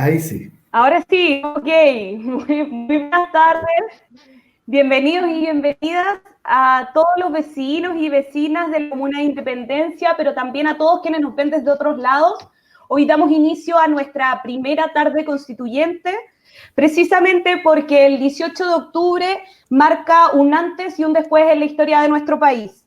Ahí sí. Ahora sí, ok. Muy buenas tardes. Bienvenidos y bienvenidas a todos los vecinos y vecinas de la Comuna de Independencia, pero también a todos quienes nos ven desde otros lados. Hoy damos inicio a nuestra primera tarde constituyente, precisamente porque el 18 de octubre marca un antes y un después en la historia de nuestro país.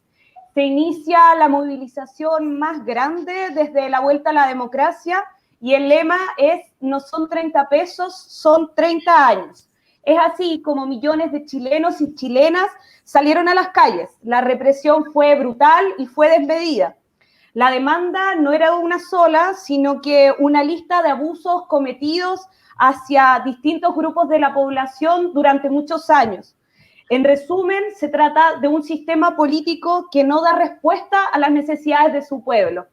Se inicia la movilización más grande desde la vuelta a la democracia y el lema es: no son 30 pesos, son 30 años. Es así como millones de chilenos y chilenas salieron a las calles. La represión fue brutal y fue desmedida. La demanda no era una sola, sino que una lista de abusos cometidos hacia distintos grupos de la población durante muchos años. En resumen, se trata de un sistema político que no da respuesta a las necesidades de su pueblo,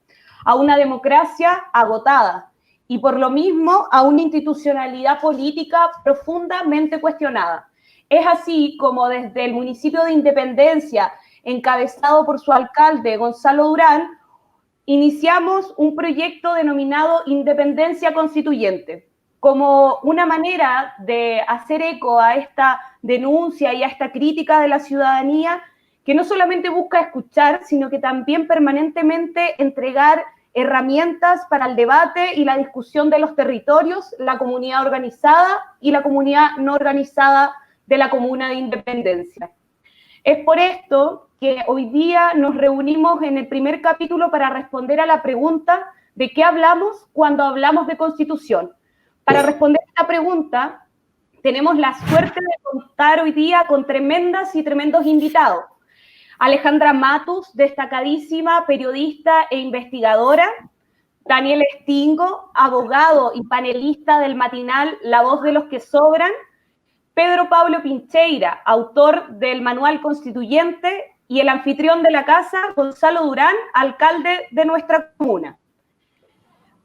a una democracia agotada y por lo mismo a una institucionalidad política profundamente cuestionada. Es así como desde el municipio de Independencia, encabezado por su alcalde Gonzalo Durán, iniciamos un proyecto denominado Independencia Constituyente, como una manera de hacer eco a esta denuncia y a esta crítica de la ciudadanía, que no solamente busca escuchar, sino que también permanentemente entregar herramientas para el debate y la discusión de los territorios, la comunidad organizada y la comunidad no organizada de la Comuna de Independencia. Es por esto que hoy día nos reunimos en el primer capítulo para responder a la pregunta de qué hablamos cuando hablamos de Constitución. Para responder a esta pregunta, tenemos la suerte de contar hoy día con tremendas y tremendos invitados. Alejandra Matus, destacadísima periodista e investigadora. Daniel Stingo, abogado y panelista del matinal La Voz de los que Sobran. Pedro Pablo Pincheira, autor del Manual Constituyente, y el anfitrión de la casa, Gonzalo Durán, alcalde de nuestra comuna.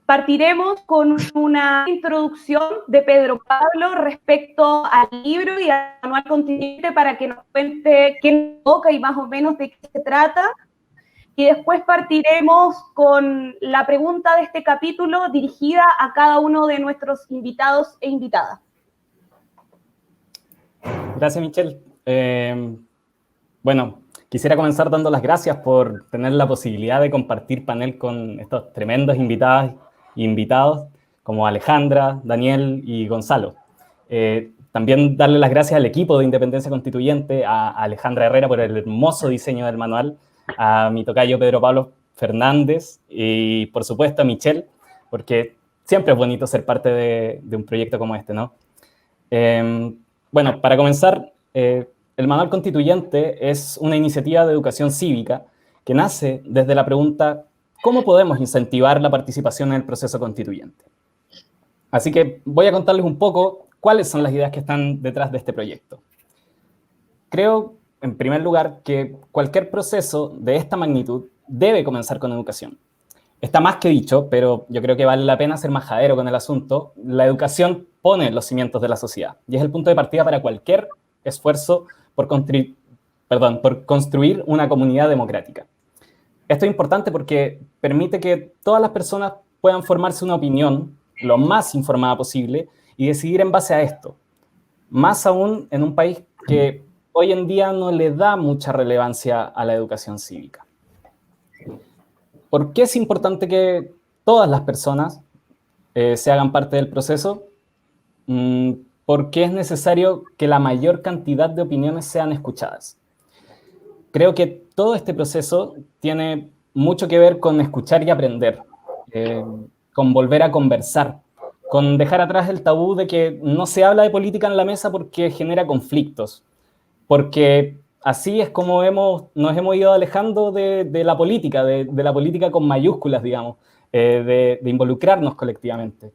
Partiremos con una introducción de Pedro Pablo respecto al libro y al Manual Constituyente para que nos cuente qué toca y más o menos de qué se trata. Y después partiremos con la pregunta de este capítulo dirigida a cada uno de nuestros invitados e invitadas. Gracias, Michelle. Bueno, quisiera comenzar dando las gracias por tener la posibilidad de compartir panel con estos tremendos invitadas e invitados como Alejandra, Daniel y Gonzalo. También darle las gracias al equipo de Independencia Constituyente, a Alejandra Herrera por el hermoso diseño del manual, a mi tocayo Pedro Pablo Fernández y, por supuesto, a Michelle, porque siempre es bonito ser parte de un proyecto como este, ¿no? Bueno, para comenzar, el Manual Constituyente es una iniciativa de educación cívica que nace desde la pregunta: ¿cómo podemos incentivar la participación en el proceso constituyente? Así que voy a contarles un poco cuáles son las ideas que están detrás de este proyecto. Creo, en primer lugar, que cualquier proceso de esta magnitud debe comenzar con educación. Está más que dicho, pero yo creo que vale la pena ser majadero con el asunto. La educación pone los cimientos de la sociedad y es el punto de partida para cualquier esfuerzo por construir una comunidad democrática. Esto es importante porque permite que todas las personas puedan formarse una opinión lo más informada posible y decidir en base a esto. Más aún en un país que hoy en día no le da mucha relevancia a la educación cívica. ¿Por qué es importante que todas las personas se hagan parte del proceso? Porque es necesario que la mayor cantidad de opiniones sean escuchadas. Creo que todo este proceso tiene mucho que ver con escuchar y aprender, con volver a conversar, con dejar atrás el tabú de que no se habla de política en la mesa porque genera conflictos, porque así es como nos hemos ido alejando de la política, de la política con mayúsculas, digamos, de involucrarnos colectivamente.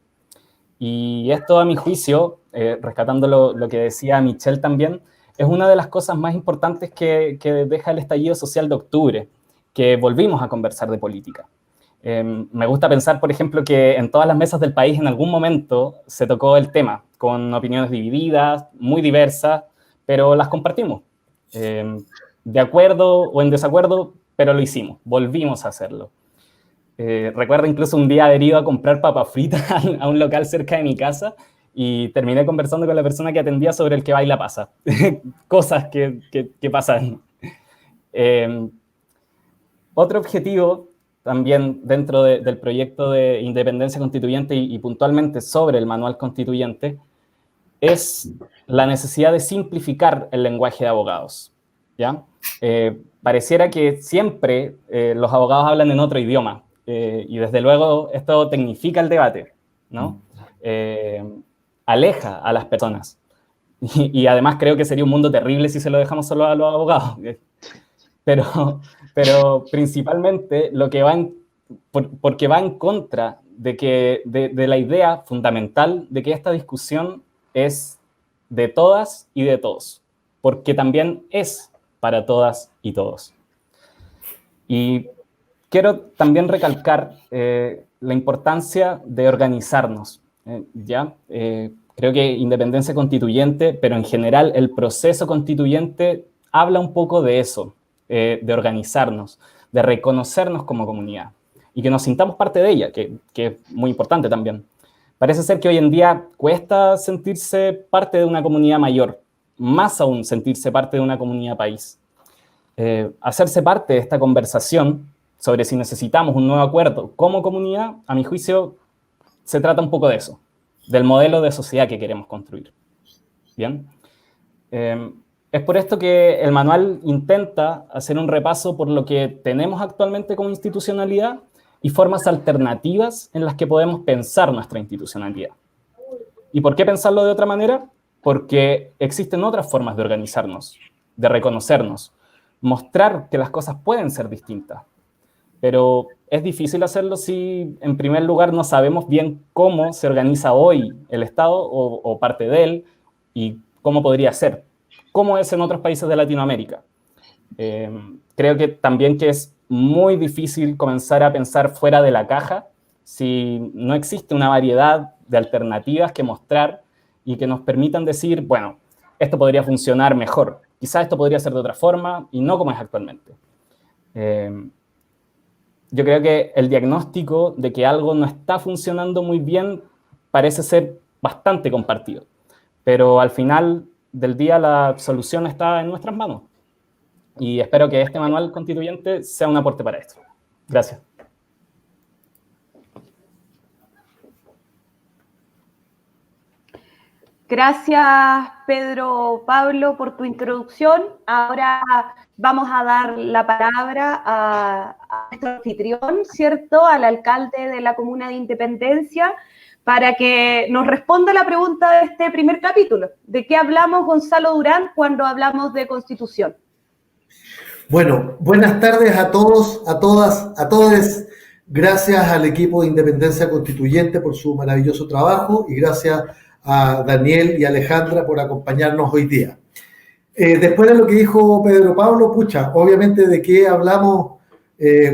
Y esto, a mi juicio, rescatando lo que decía Michelle también, es una de las cosas más importantes que deja el estallido social de octubre, que volvimos a conversar de política. Me gusta pensar, por ejemplo, que en todas las mesas del país en algún momento se tocó el tema, con opiniones divididas, muy diversas, pero las compartimos. De acuerdo o en desacuerdo, pero lo hicimos, volvimos a hacerlo. Recuerdo incluso un día haber ido a comprar papas fritas a un local cerca de mi casa y terminé conversando con la persona que atendía sobre el que baila pasa. Cosas que pasan. Otro objetivo también dentro del proyecto de independencia constituyente y puntualmente sobre el manual constituyente es la necesidad de simplificar el lenguaje de abogados, ¿ya? Pareciera que siempre los abogados hablan en otro idioma y desde luego esto tecnifica el debate, ¿no? Aleja a las personas y además creo que sería un mundo terrible si se lo dejamos solo a los abogados. Pero principalmente lo que porque va en contra de la idea fundamental de que esta discusión es de todas y de todos, porque también es para todas y todos. Y quiero también recalcar la importancia de organizarnos, ¿ya? Creo que independencia constituyente, pero en general el proceso constituyente habla un poco de eso, de organizarnos, de reconocernos como comunidad y que nos sintamos parte de ella, que es muy importante también. Parece ser que hoy en día cuesta sentirse parte de una comunidad mayor, más aún sentirse parte de una comunidad país. Hacerse parte de esta conversación sobre si necesitamos un nuevo acuerdo como comunidad, a mi juicio, se trata un poco de eso, del modelo de sociedad que queremos construir. ¿Bien? Es por esto que el manual intenta hacer un repaso por lo que tenemos actualmente como institucionalidad y formas alternativas en las que podemos pensar nuestra institucionalidad. ¿Y por qué pensarlo de otra manera? Porque existen otras formas de organizarnos, de reconocernos, mostrar que las cosas pueden ser distintas. Pero es difícil hacerlo si, en primer lugar, no sabemos bien cómo se organiza hoy el Estado o parte de él y cómo podría ser, cómo es en otros países de Latinoamérica. Creo que también que es muy difícil comenzar a pensar fuera de la caja si no existe una variedad de alternativas que mostrar y que nos permitan decir, bueno, esto podría funcionar mejor, quizás esto podría ser de otra forma y no como es actualmente. Yo creo que el diagnóstico de que algo no está funcionando muy bien parece ser bastante compartido, pero al final del día la solución está en nuestras manos. Y espero que este manual constituyente sea un aporte para esto. Gracias. Gracias, Pedro Pablo, por tu introducción. Ahora vamos a dar la palabra a nuestro anfitrión, ¿cierto? Al alcalde de la Comuna de Independencia, para que nos responda la pregunta de este primer capítulo. ¿De qué hablamos, Gonzalo Durán, cuando hablamos de Constitución? Bueno, buenas tardes a todos, a todas, a todos. Gracias al equipo de Independencia Constituyente por su maravilloso trabajo y gracias a Daniel y Alejandra por acompañarnos hoy día. Después de lo que dijo Pedro Pablo, obviamente de qué hablamos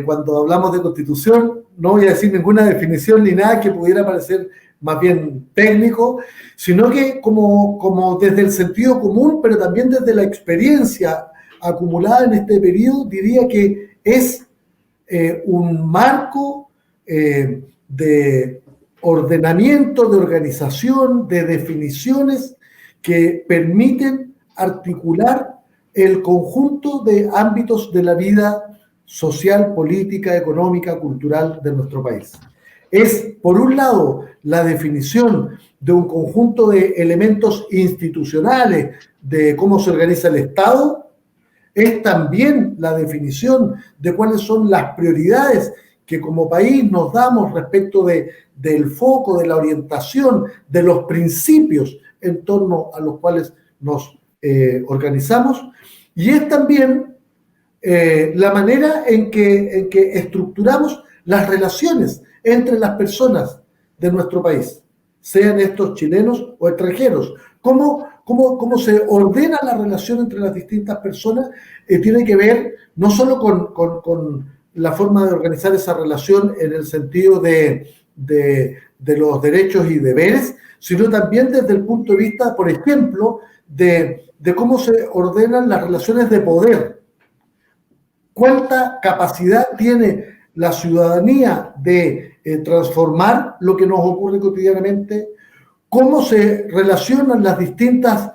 cuando hablamos de Constitución, no voy a decir ninguna definición ni nada que pudiera parecer más bien técnico, sino que como desde el sentido común, pero también desde la experiencia acumulada en este periodo, diría que es un marco de ordenamiento, de organización, de definiciones que permiten articular el conjunto de ámbitos de la vida social, política, económica, cultural de nuestro país. Es, por un lado, la definición de un conjunto de elementos institucionales de cómo se organiza el Estado. Es también la definición de cuáles son las prioridades que como país nos damos respecto del foco, de la orientación, de los principios en torno a los cuales nos organizamos. Y es también la manera en que estructuramos las relaciones entre las personas de nuestro país, sean estos chilenos o extranjeros. Cómo se ordena la relación entre las distintas personas tiene que ver no solo con la forma de organizar esa relación en el sentido de los derechos y deberes, sino también desde el punto de vista, por ejemplo, de cómo se ordenan las relaciones de poder. ¿Cuánta capacidad tiene la ciudadanía de transformar lo que nos ocurre cotidianamente, cómo se relacionan las distintas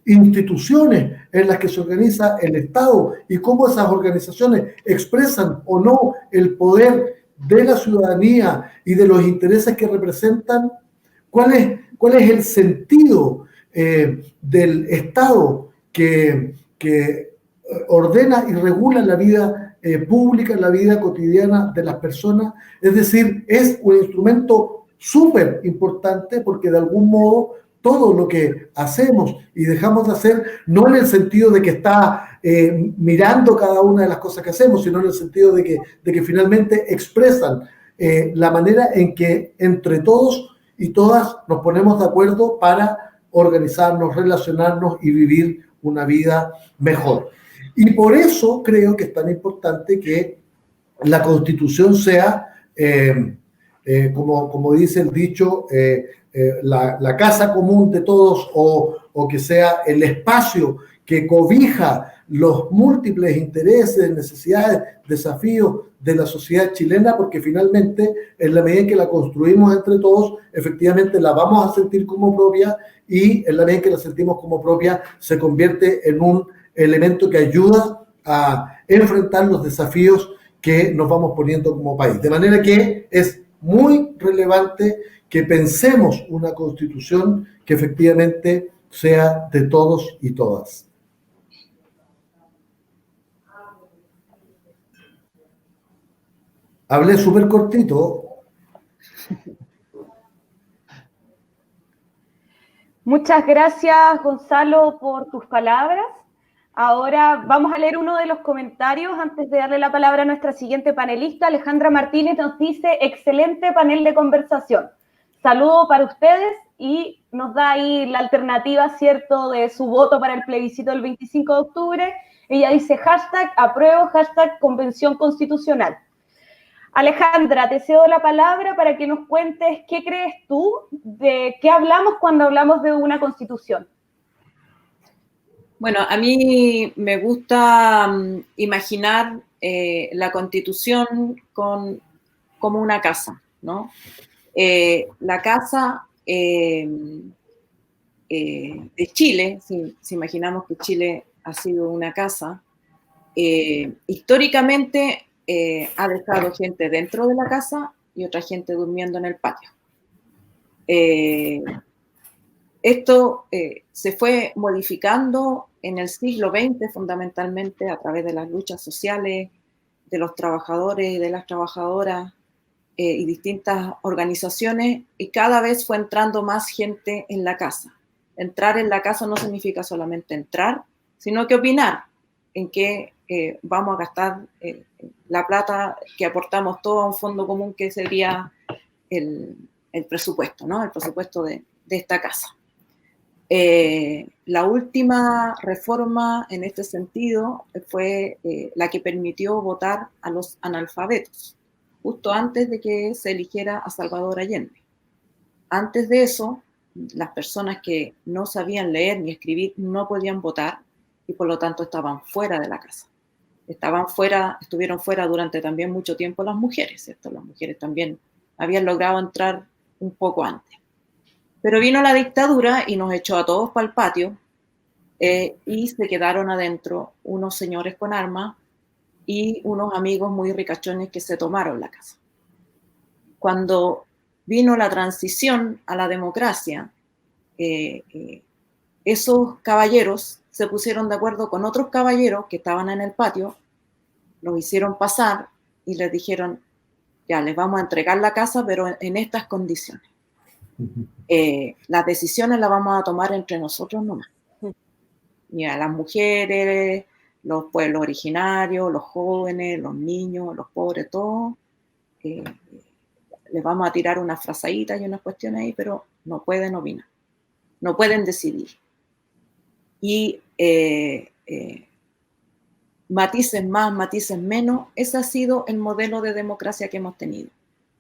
instituciones en las que se organiza el Estado y cómo esas organizaciones expresan o no el poder de la ciudadanía y de los intereses que representan, cuál es el sentido del Estado que ordena y regula la vida pública, la vida cotidiana de las personas. Es decir, es un instrumento súper importante porque de algún modo todo lo que hacemos y dejamos de hacer, no en el sentido de que está mirando cada una de las cosas que hacemos, sino en el sentido de que finalmente expresan la manera en que entre todos y todas nos ponemos de acuerdo para organizarnos, relacionarnos y vivir una vida mejor. Y por eso creo que es tan importante que la Constitución sea, como dice el dicho, la casa común de todos o que sea el espacio que cobija los múltiples intereses, necesidades, desafíos de la sociedad chilena, porque finalmente, en la medida en que la construimos entre todos, efectivamente la vamos a sentir como propia y en la medida en que la sentimos como propia, se convierte en un elemento que ayuda a enfrentar los desafíos que nos vamos poniendo como país. De manera que es muy relevante que pensemos una constitución que efectivamente sea de todos y todas. Hablé súper cortito. Muchas gracias, Gonzalo, por tus palabras. Ahora vamos a leer uno de los comentarios antes de darle la palabra a nuestra siguiente panelista. Alejandra Martínez nos dice: excelente panel de conversación. Saludo para ustedes y nos da ahí la alternativa, ¿cierto?, de su voto para el plebiscito del 25 de octubre. Ella dice hashtag apruebo, hashtag convención constitucional. Alejandra, te cedo la palabra para que nos cuentes qué crees tú de qué hablamos cuando hablamos de una constitución. Bueno, a mí me gusta imaginar la Constitución como una casa, ¿no? La casa de Chile, si imaginamos que Chile ha sido una casa, históricamente ha dejado gente dentro de la casa y otra gente durmiendo en el patio. Esto se fue modificando en el siglo XX fundamentalmente a través de las luchas sociales de los trabajadores y de las trabajadoras y distintas organizaciones, y cada vez fue entrando más gente en la casa. Entrar en la casa no significa solamente entrar, sino que opinar en qué vamos a gastar la plata que aportamos todos a un fondo común que sería el presupuesto, ¿no? El presupuesto de esta casa. La última reforma en este sentido fue la que permitió votar a los analfabetos, justo antes de que se eligiera a Salvador Allende. Antes de eso, las personas que no sabían leer ni escribir no podían votar y por lo tanto estaban fuera de la casa. Estuvieron fuera durante también mucho tiempo las mujeres, ¿cierto? Las mujeres también habían logrado entrar un poco antes. Pero vino la dictadura y nos echó a todos para el patio y se quedaron adentro unos señores con armas y unos amigos muy ricachones que se tomaron la casa. Cuando vino la transición a la democracia, esos caballeros se pusieron de acuerdo con otros caballeros que estaban en el patio, los hicieron pasar y les dijeron: ya, les vamos a entregar la casa, pero en estas condiciones. Las decisiones las vamos a tomar entre nosotros nomás. Y a las mujeres, los pueblos originarios, los jóvenes, los niños, los pobres, todos, les vamos a tirar unas frazaditas y unas cuestiones ahí, pero no pueden opinar, no pueden decidir. Y matices más, matices menos, ese ha sido el modelo de democracia que hemos tenido.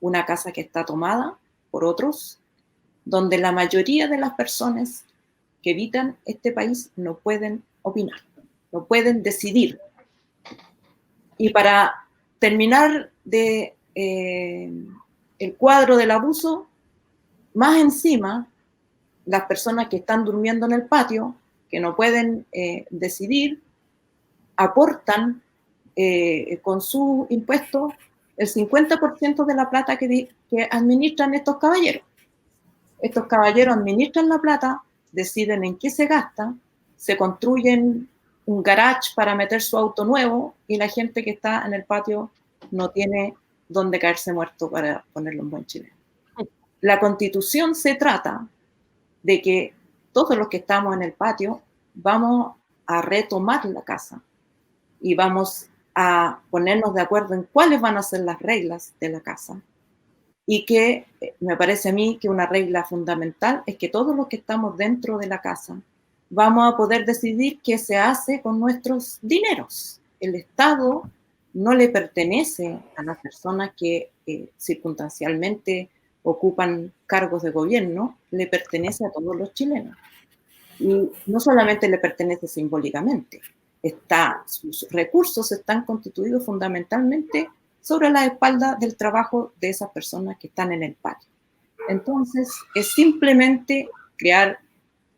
Una casa que está tomada por otros, donde la mayoría de las personas que habitan este país no pueden opinar, no pueden decidir. Y para terminar de el cuadro del abuso, más encima, las personas que están durmiendo en el patio, que no pueden decidir, aportan con sus impuestos el 50% de la plata que administran estos caballeros. Estos caballeros administran la plata, deciden en qué se gasta, se construyen un garage para meter su auto nuevo y la gente que está en el patio no tiene dónde caerse muerto, para ponerlo en buen chileno. La Constitución se trata de que todos los que estamos en el patio vamos a retomar la casa y vamos a ponernos de acuerdo en cuáles van a ser las reglas de la casa. Y que me parece a mí que una regla fundamental es que todos los que estamos dentro de la casa vamos a poder decidir qué se hace con nuestros dineros. El Estado no le pertenece a las personas que circunstancialmente ocupan cargos de gobierno, le pertenece a todos los chilenos. Y no solamente le pertenece simbólicamente, sus recursos están constituidos fundamentalmente sobre la espalda del trabajo de esas personas que están en el patio. Entonces, es simplemente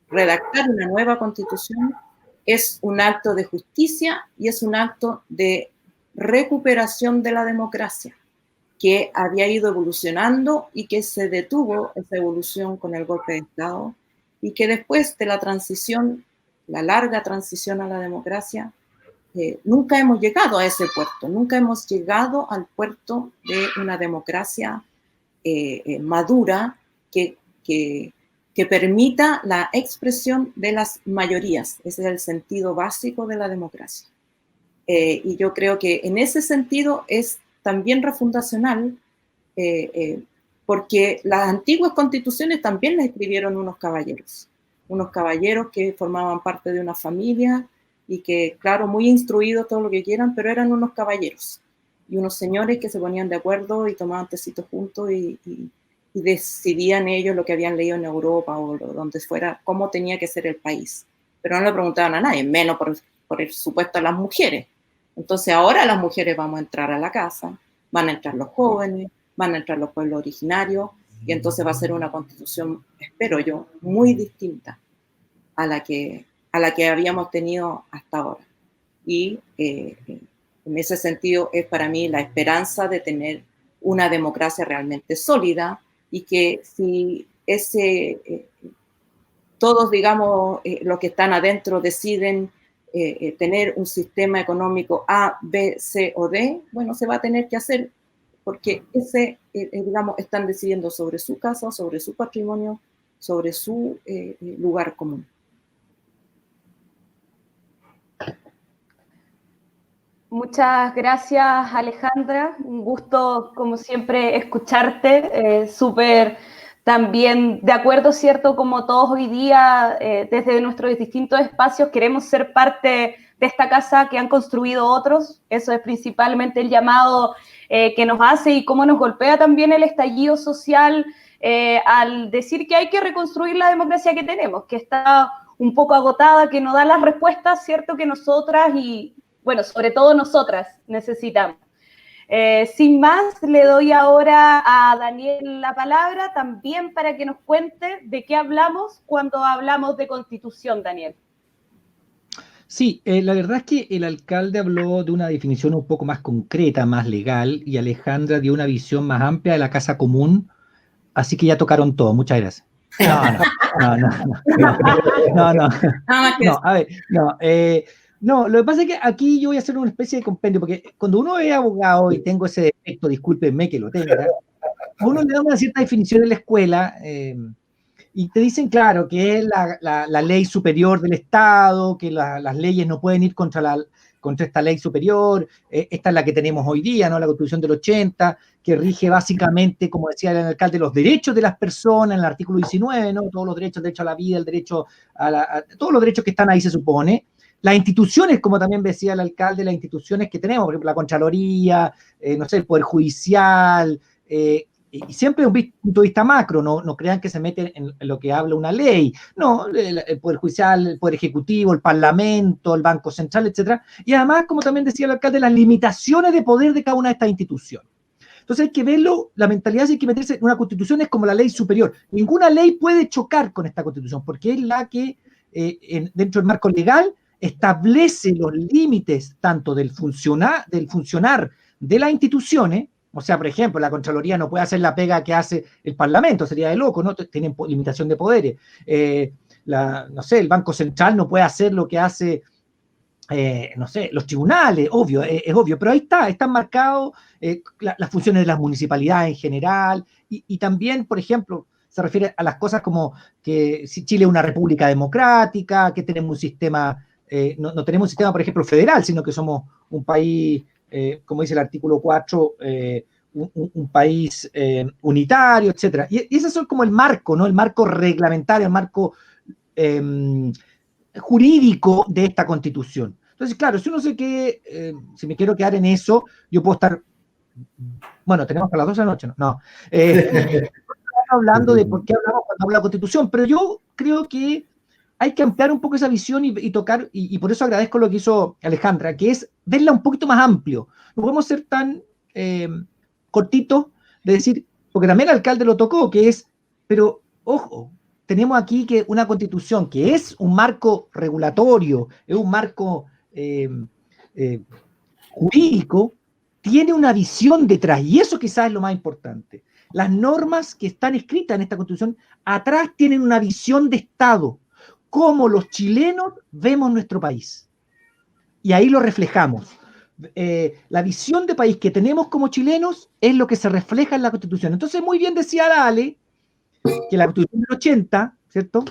redactar una nueva constitución, es un acto de justicia y es un acto de recuperación de la democracia, que había ido evolucionando y que se detuvo esa evolución con el golpe de Estado, y que después de la transición, la larga transición a la democracia, nunca hemos llegado a ese puerto, nunca hemos llegado al puerto de una democracia madura que permita la expresión de las mayorías. Ese es el sentido básico de la democracia. Y yo creo que en ese sentido es también refundacional, porque las antiguas constituciones también las escribieron unos caballeros que formaban parte de una familia y que, claro, muy instruidos, todo lo que quieran, pero eran unos caballeros y unos señores que se ponían de acuerdo y tomaban tecitos juntos y decidían ellos lo que habían leído en Europa o donde fuera, cómo tenía que ser el país. Pero no le preguntaban a nadie, menos por supuesto a las mujeres. Entonces ahora las mujeres vamos a entrar a la casa, van a entrar los jóvenes, van a entrar los pueblos originarios, y entonces va a ser una constitución, espero yo, muy distinta a la que habíamos tenido hasta ahora. Y en ese sentido es para mí la esperanza de tener una democracia realmente sólida, y que si todos, digamos, los que están adentro deciden tener un sistema económico A, B, C o D, bueno, se va a tener que hacer, porque digamos, están decidiendo sobre su casa, sobre su patrimonio, sobre su lugar común. Muchas gracias, Alejandra. Un gusto, como siempre, escucharte. Súper también de acuerdo, ¿cierto? Como todos hoy día, desde nuestros distintos espacios, queremos ser parte de esta casa que han construido otros. Eso es principalmente el llamado que nos hace, y cómo nos golpea también el estallido social al decir que hay que reconstruir la democracia que tenemos, que está un poco agotada, que no da las respuestas, ¿cierto? Que nosotras y, bueno, sobre todo nosotras necesitamos. Sin más, le doy ahora a Daniel la palabra también para que nos cuente de qué hablamos cuando hablamos de Constitución, Daniel. Sí, la verdad es que el alcalde habló de una definición un poco más concreta, más legal, y Alejandra dio una visión más amplia de la casa común, así que ya tocaron todo. Muchas gracias. No, lo que pasa es que aquí yo voy a hacer una especie de compendio, porque cuando uno es abogado, y tengo ese defecto, discúlpenme que lo tenga, a uno le da una cierta definición en la escuela, y te dicen, claro, que es la ley superior del Estado, que las leyes no pueden ir contra esta ley superior. Esta es la que tenemos hoy día, ¿no? La Constitución del 80, que rige básicamente, como decía el alcalde, los derechos de las personas en el artículo 19, ¿no? Todos los derechos, el derecho a la vida, el derecho todos los derechos que están ahí, se supone. Las instituciones, como también decía el alcalde, las instituciones que tenemos, por ejemplo, la Contraloría, no sé, el Poder Judicial, y siempre un punto de vista macro, no crean que se meten en lo que habla una ley, no, el Poder Judicial, el Poder Ejecutivo, el Parlamento, el Banco Central, etcétera, y además, como también decía el alcalde, las limitaciones de poder de cada una de estas instituciones. Entonces hay que verlo, la mentalidad si hay que meterse en una constitución es como la ley superior. Ninguna ley puede chocar con esta constitución, porque es la que dentro del marco legal establece los límites tanto del funcionar de las instituciones. O sea, por ejemplo, la Contraloría no puede hacer la pega que hace el Parlamento, sería de loco, ¿no? Tienen limitación de poderes. No sé, el Banco Central no puede hacer lo que hace, no sé, los tribunales, obvio, es obvio, pero ahí están marcados las funciones de las municipalidades en general, y también, por ejemplo, se refiere a las cosas como que si Chile es una república democrática, que tenemos un sistema, no tenemos un sistema, por ejemplo, federal, sino que somos un país, como dice el artículo 4, un país unitario, etcétera. Y esos son como el marco, ¿no? El marco reglamentario, el marco jurídico de esta constitución. Entonces, claro, si uno si me quiero quedar en eso, yo puedo estar, bueno, tenemos hasta las 12 de la noche, ¿no? Hablando de por qué hablamos cuando habla de la constitución, pero yo creo que hay que ampliar un poco esa visión y tocar, y por eso agradezco lo que hizo Alejandra, que es verla un poquito más amplio. No podemos ser tan cortitos de decir, porque también el alcalde lo tocó, que es, pero ojo, tenemos aquí que una constitución que es un marco regulatorio, es un marco jurídico, tiene una visión detrás, y eso quizás es lo más importante. Las normas que están escritas en esta constitución atrás tienen una visión de Estado, cómo los chilenos vemos nuestro país. Y ahí lo reflejamos. La visión de país que tenemos como chilenos es lo que se refleja en la Constitución. Entonces, muy bien decía Dale, que la Constitución del 80, ¿cierto?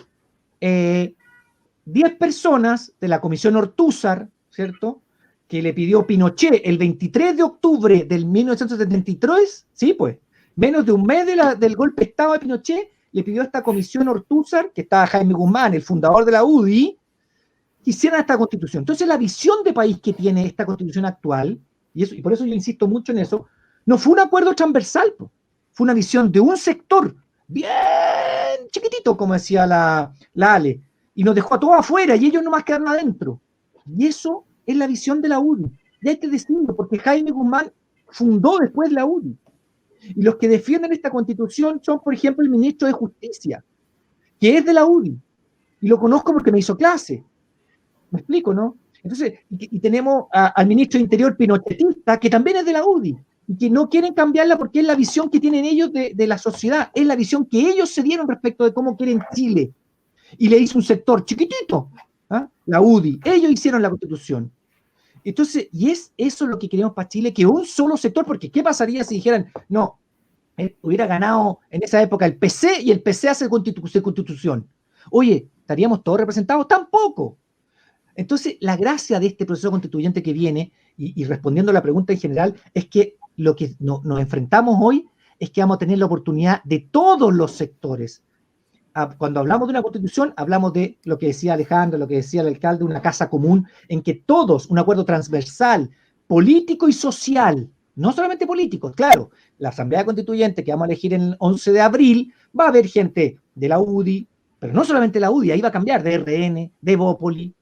10 personas de la Comisión Ortúzar, ¿cierto?, que le pidió Pinochet el 23 de octubre del 1973, sí, pues, menos de un mes del golpe de Estado de Pinochet, le pidió a esta Comisión Ortúzar, que estaba Jaime Guzmán, el fundador de la UDI, que hicieran esta constitución. Entonces, la visión de país que tiene esta constitución actual, y por eso yo insisto mucho en eso, no fue un acuerdo transversal, fue una visión de un sector bien chiquitito, como decía la Ale, y nos dejó a todos afuera, y ellos nomás quedaron adentro. Y eso es la visión de la UDI. Y hay que decirlo, porque Jaime Guzmán fundó después la UDI. Y los que defienden esta constitución son, por ejemplo, el ministro de Justicia, que es de la UDI. Y lo conozco porque me hizo clase. ¿Me explico, no? Entonces, y tenemos al ministro de Interior pinochetista, que también es de la UDI, y que no quieren cambiarla porque es la visión que tienen ellos de la sociedad, es la visión que ellos se dieron respecto de cómo quieren Chile. Y le hizo un sector chiquitito, la UDI. Ellos hicieron la constitución. Entonces, y es eso lo que queremos para Chile, que un solo sector, porque ¿qué pasaría si dijeran, no, hubiera ganado en esa época el PC y el PC hace constitución? Oye, ¿estaríamos todos representados? Tampoco. Entonces, la gracia de este proceso constituyente que viene, y respondiendo a la pregunta en general, es que lo que nos enfrentamos hoy es que vamos a tener la oportunidad de todos los sectores. Cuando hablamos de una constitución, hablamos de lo que decía Alejandro, lo que decía el alcalde, una casa común en que todos, un acuerdo transversal, político y social, no solamente político, claro, la Asamblea Constituyente que vamos a elegir el 11 de abril, va a haber gente de la UDI, pero no solamente la UDI, ahí va a cambiar de RN, de Bópoli,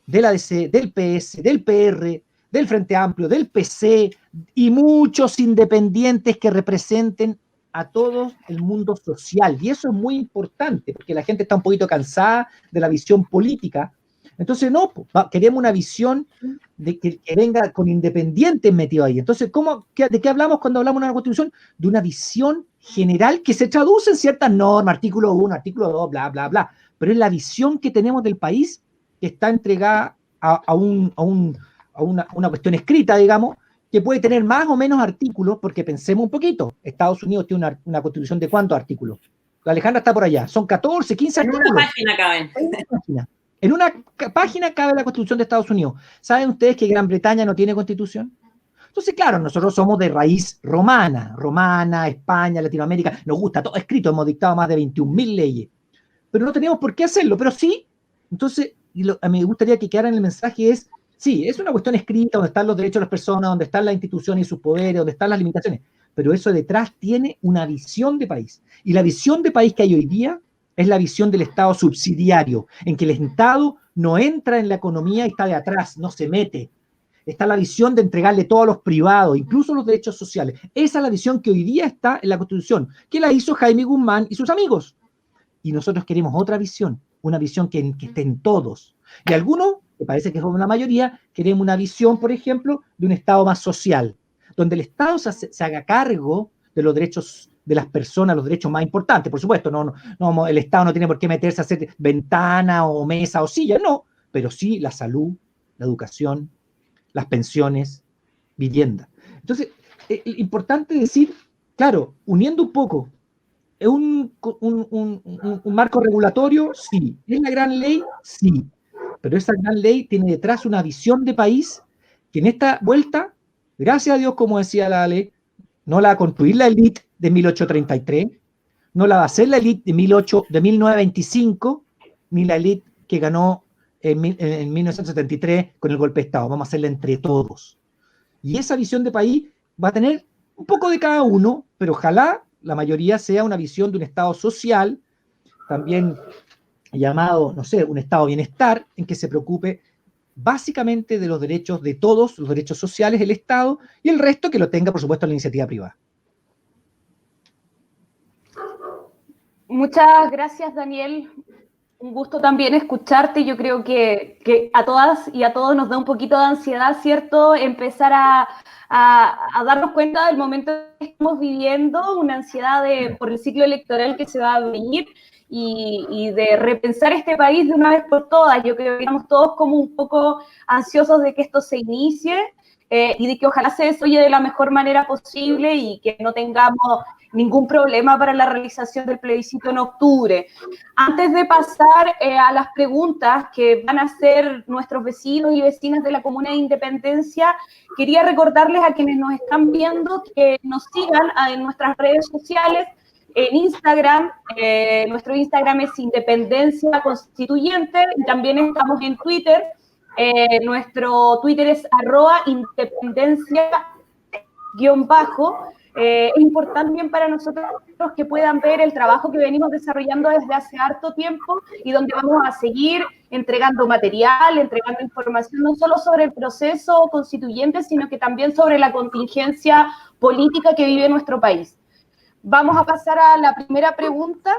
del ADC, del PS, del PR, del Frente Amplio, del PC y muchos independientes que representen a todo el mundo social. Y eso es muy importante, porque la gente está un poquito cansada de la visión política. Entonces, no, queremos una visión de que venga con independientes metidos ahí. Entonces, ¿de qué hablamos cuando hablamos de una constitución? De una visión general que se traduce en ciertas normas, artículo 1, artículo 2, bla, bla, bla. Pero es la visión que tenemos del país que está entregada a una cuestión escrita, digamos, que puede tener más o menos artículos, porque pensemos un poquito, Estados Unidos tiene una constitución de ¿cuántos artículos? La Alejandra está por allá, son 14, 15 artículos. En una página caben. En una página cabe la constitución de Estados Unidos. ¿Saben ustedes que Gran Bretaña no tiene constitución? Entonces, claro, nosotros somos de raíz romana, España, Latinoamérica, nos gusta todo escrito, hemos dictado más de 21.000 leyes, pero no tenemos por qué hacerlo, pero sí. Entonces, a mí me gustaría que quedara en el mensaje sí, es una cuestión escrita donde están los derechos de las personas, donde están las instituciones y sus poderes, donde están las limitaciones, pero eso detrás tiene una visión de país. Y la visión de país que hay hoy día es la visión del Estado subsidiario, en que el Estado no entra en la economía y está de atrás, no se mete. Está la visión de entregarle todo a los privados, incluso los derechos sociales. Esa es la visión que hoy día está en la Constitución, que la hizo Jaime Guzmán y sus amigos. Y nosotros queremos otra visión, una visión que esté en todos. Y algunos, que parece que es una mayoría, queremos una visión, por ejemplo, de un Estado más social, donde el Estado se haga cargo de los derechos de las personas, los derechos más importantes. Por supuesto, no, el Estado no tiene por qué meterse a hacer ventana o mesa o silla, no, pero sí la salud, la educación, las pensiones, vivienda. Entonces, importante decir, claro, uniendo un poco, ¿es un marco regulatorio? Sí. ¿Es la gran ley? Sí. Pero esa gran ley tiene detrás una visión de país que en esta vuelta, gracias a Dios, como decía la ley, no la va a construir la élite de 1833, no la va a hacer la élite de 1925, ni la élite que ganó en 1973 con el golpe de Estado. Vamos a hacerla entre todos. Y esa visión de país va a tener un poco de cada uno, pero ojalá la mayoría sea una visión de un Estado social, también llamado, no sé, un Estado de bienestar, en que se preocupe básicamente de los derechos de todos, los derechos sociales, el Estado, y el resto que lo tenga, por supuesto, la iniciativa privada. Muchas gracias, Daniel. Un gusto también escucharte. Yo creo que a todas y a todos nos da un poquito de ansiedad, ¿cierto? Empezar a darnos cuenta del momento que estamos viviendo, una ansiedad por el ciclo electoral que se va a venir y de repensar este país de una vez por todas. Yo creo que estamos todos como un poco ansiosos de que esto se inicie y de que ojalá se desarrolle de la mejor manera posible y que no tengamos ningún problema para la realización del plebiscito en octubre. Antes de pasar a las preguntas que van a hacer nuestros vecinos y vecinas de la Comuna de Independencia, quería recordarles a quienes nos están viendo que nos sigan en nuestras redes sociales, en Instagram. Nuestro Instagram es Independencia Constituyente y también estamos en Twitter. Nuestro Twitter es @independencia_. Es importante también para nosotros que puedan ver el trabajo que venimos desarrollando desde hace harto tiempo y donde vamos a seguir entregando material, entregando información no solo sobre el proceso constituyente, sino que también sobre la contingencia política que vive nuestro país. Vamos a pasar a la primera pregunta.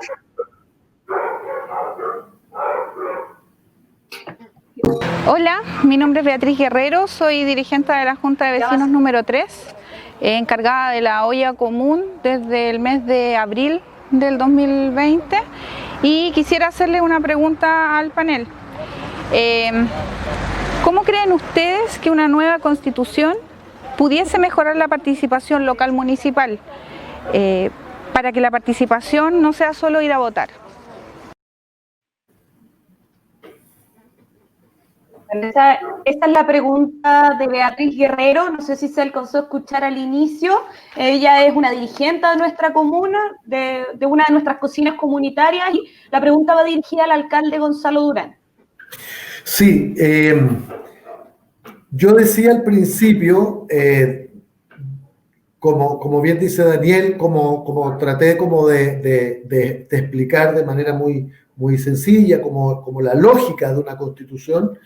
Hola, mi nombre es Beatriz Guerrero, soy dirigente de la Junta de Vecinos número 3, encargada de la olla común desde el mes de abril del 2020, y quisiera hacerle una pregunta al panel. ¿Cómo creen ustedes que una nueva constitución pudiese mejorar la participación local municipal para que la participación no sea solo ir a votar? Esta es la pregunta de Beatriz Guerrero, no sé si se alcanzó a escuchar al inicio. Ella es una dirigente de nuestra comuna, de una de nuestras cocinas comunitarias, y la pregunta va dirigida al alcalde Gonzalo Durán. Sí, yo decía al principio, como bien dice Daniel, como traté de explicar de manera muy sencilla, como la lógica de una constitución,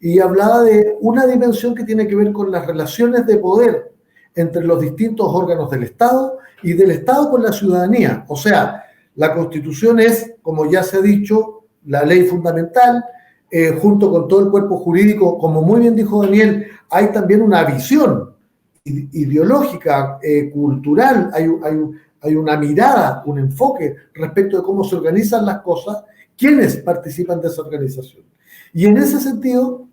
y hablaba de una dimensión que tiene que ver con las relaciones de poder entre los distintos órganos del Estado y del Estado con la ciudadanía. O sea, la Constitución es, como ya se ha dicho, la ley fundamental, junto con todo el cuerpo jurídico. Como muy bien dijo Daniel, hay también una visión ideológica, cultural, hay una mirada, un enfoque respecto de cómo se organizan las cosas, quiénes participan de esa organización. Y en ese sentido,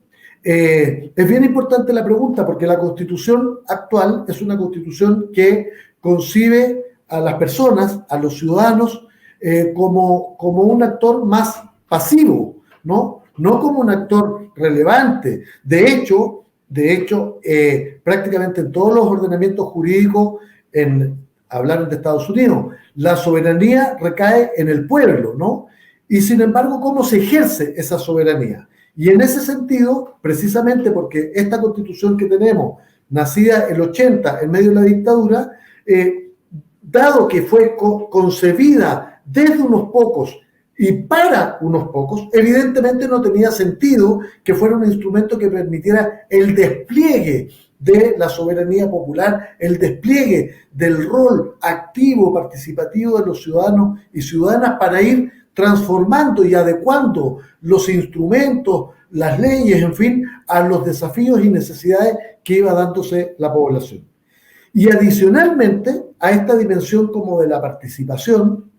es bien importante la pregunta, porque la Constitución actual es una Constitución que concibe a las personas, a los ciudadanos, como un actor más pasivo, ¿no? No como un actor relevante. De hecho, prácticamente en todos los ordenamientos jurídicos, hablaron de Estados Unidos, la soberanía recae en el pueblo, ¿no? Y sin embargo, ¿cómo se ejerce esa soberanía? Y en ese sentido, precisamente porque esta Constitución que tenemos, nacida en el 80, en medio de la dictadura, dado que fue concebida desde unos pocos y para unos pocos, evidentemente no tenía sentido que fuera un instrumento que permitiera el despliegue de la soberanía popular, el despliegue del rol activo, participativo de los ciudadanos y ciudadanas para ir transformando y adecuando los instrumentos, las leyes, en fin, a los desafíos y necesidades que iba dándose la población. Y adicionalmente a esta dimensión como de la participación,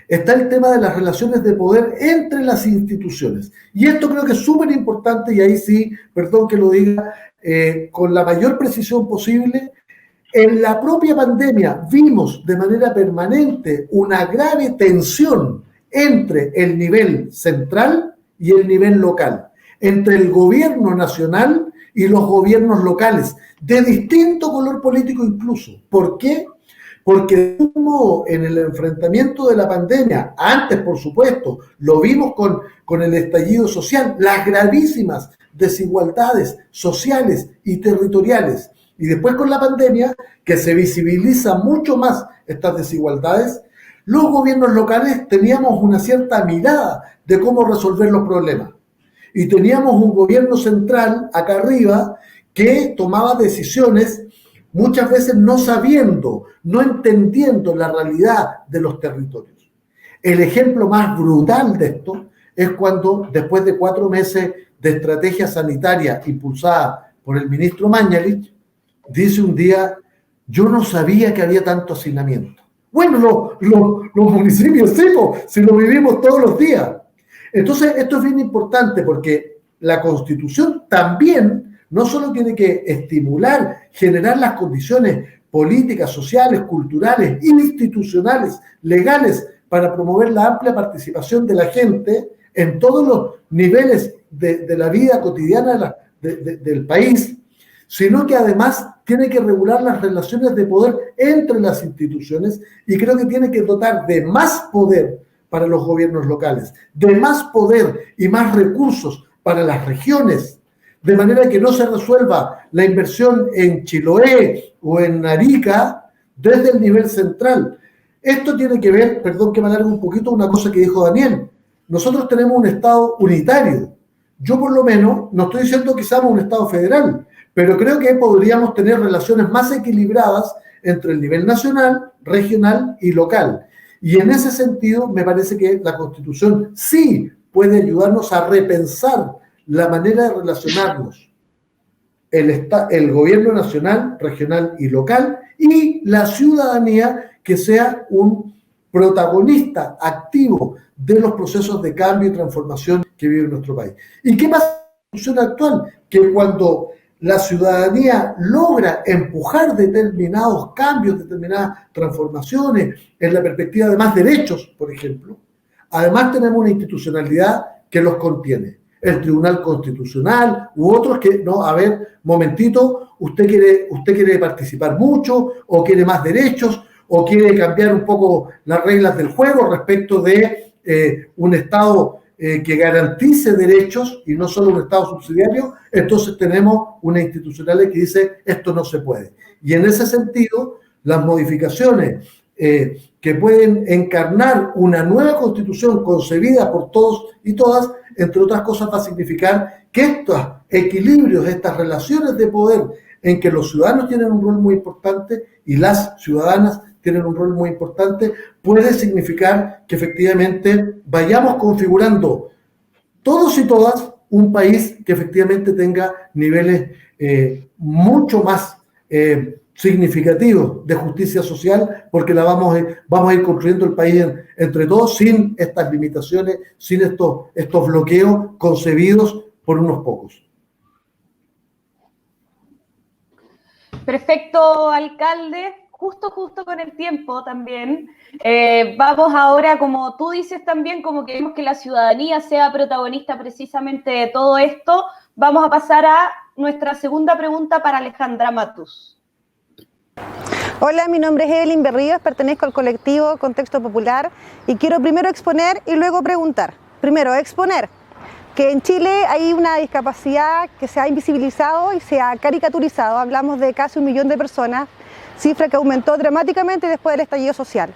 está el tema de las relaciones de poder entre las instituciones. Y esto creo que es súper importante, y ahí sí, perdón que lo diga con la mayor precisión posible. En la propia pandemia vimos de manera permanente una grave tensión entre el nivel central y el nivel local, entre el gobierno nacional y los gobiernos locales, de distinto color político incluso. ¿Por qué? Porque de un modo, en el enfrentamiento de la pandemia, antes por supuesto, lo vimos con el estallido social, las gravísimas desigualdades sociales y territoriales, y después con la pandemia, que se visibiliza mucho más estas desigualdades, los gobiernos locales teníamos una cierta mirada de cómo resolver los problemas. Y teníamos un gobierno central acá arriba que tomaba decisiones muchas veces no sabiendo, no entendiendo la realidad de los territorios. El ejemplo más brutal de esto es cuando, después de 4 meses de estrategia sanitaria impulsada por el ministro Mañalich, dice un día: yo no sabía que había tanto hacinamiento. Bueno, los municipios sí, si lo vivimos todos los días. Entonces, esto es bien importante porque la Constitución también no solo tiene que estimular, generar las condiciones políticas, sociales, culturales, institucionales, legales, para promover la amplia participación de la gente en todos los niveles de la vida cotidiana del país, sino que además tiene que regular las relaciones de poder entre las instituciones, y creo que tiene que dotar de más poder para los gobiernos locales, de más poder y más recursos para las regiones, de manera que no se resuelva la inversión en Chiloé o en Arica desde el nivel central. Esto tiene que ver, perdón que me alargue un poquito, una cosa que dijo Daniel. Nosotros tenemos un Estado unitario. Yo por lo menos, no estoy diciendo que seamos un Estado federal, pero creo que podríamos tener relaciones más equilibradas entre el nivel nacional, regional y local. Y en ese sentido, me parece que la Constitución sí puede ayudarnos a repensar la manera de relacionarnos el gobierno nacional, regional y local, y la ciudadanía, que sea un protagonista activo de los procesos de cambio y transformación que vive nuestro país. ¿Y qué pasa en la Constitución actual? Que cuando la ciudadanía logra empujar determinados cambios, determinadas transformaciones en la perspectiva de más derechos, por ejemplo, además tenemos una institucionalidad que los contiene. El Tribunal Constitucional u otros que, no, a ver, momentito, usted quiere participar mucho, o quiere más derechos, o quiere cambiar un poco las reglas del juego respecto de un Estado que garantice derechos y no solo un Estado subsidiario. Entonces tenemos una institucionalidad que dice esto no se puede. Y en ese sentido, las modificaciones que pueden encarnar una nueva Constitución concebida por todos y todas, entre otras cosas, va a significar que estos equilibrios, estas relaciones de poder en que los ciudadanos tienen un rol muy importante y las ciudadanas tienen un rol muy importante, puede significar que efectivamente vayamos configurando todos y todas un país que efectivamente tenga niveles mucho más significativos de justicia social, porque vamos a ir construyendo el país entre todos, sin estas limitaciones, sin estos bloqueos concebidos por unos pocos. Perfecto, alcalde. Justo con el tiempo también. Vamos ahora, como tú dices también, como queremos que la ciudadanía sea protagonista precisamente de todo esto, vamos a pasar a nuestra segunda pregunta para Alejandra Matus. Hola, mi nombre es Evelyn Berríos, pertenezco al colectivo Contexto Popular y quiero primero exponer y luego preguntar. Primero, exponer. que en Chile hay una discapacidad que se ha invisibilizado y se ha caricaturizado. Hablamos de casi 1 millón de personas, cifra que aumentó dramáticamente después del estallido social.